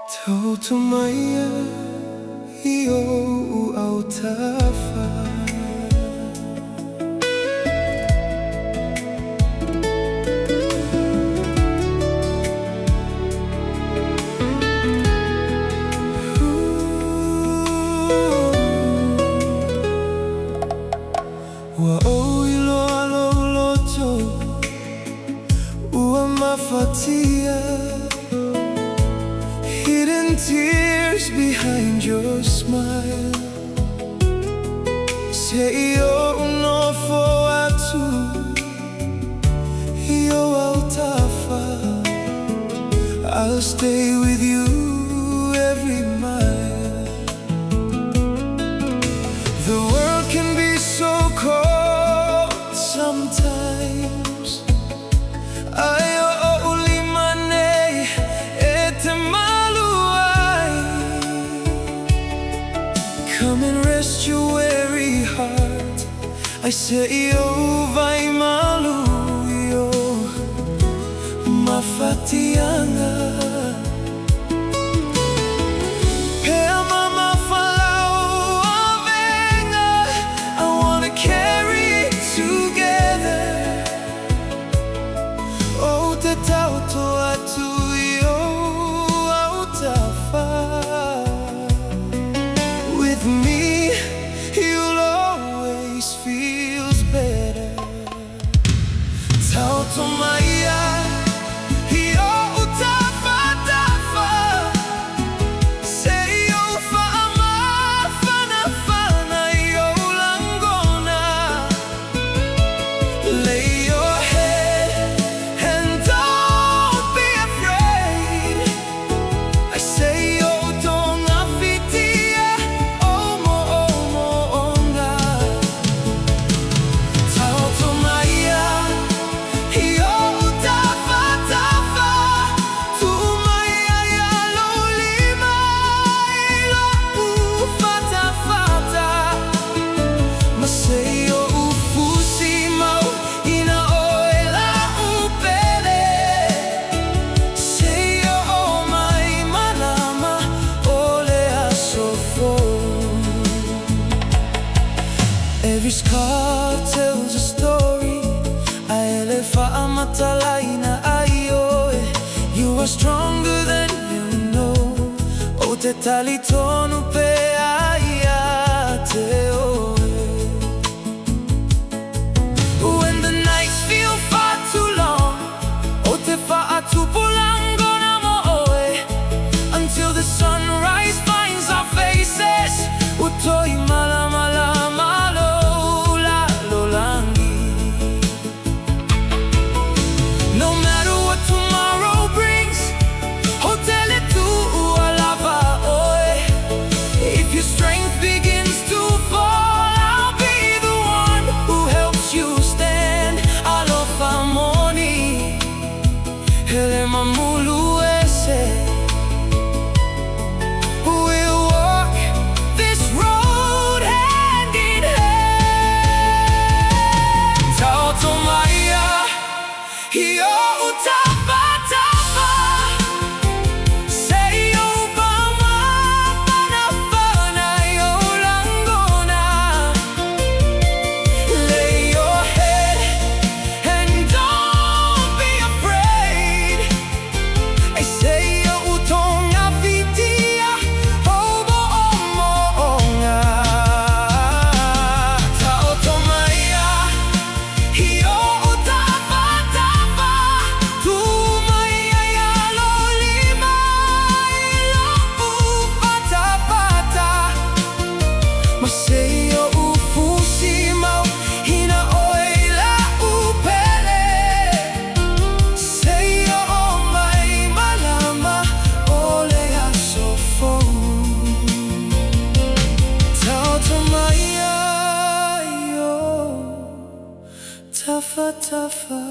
Taoto Maia outou Tafa. Wa ilo alo loto ua mafatia. Hidden tears behind your smile. Say no for Atua, Tafa. I'll stay with you every mile. The world can be so cold sometimes. Come and rest your weary heart. I say vai malu yo mafatianga. Pea mama falau avenga. I wanna carry it together. Oh te Taoto atu yo Tafa. With me, you'll always feel better. Taoto Maia, outou Tafatafa. Say fa'ama, fana yo langona. Lay your head and don't be afraid. I say every scar tells a story. Aele fa'amatalaina aioe. You are stronger than you know. O te tali tonu pe aia te oe. When the nights feel far too long, o te fa'atupulango na mo'oe. Until the sunrise finds our faces. Utoi malamala. We'll walk this road hand in hand. Taoto Maia, outou Tafatafa. Say bama, fana yo langona. Lay your head and don't be afraid. I say Tafatafa.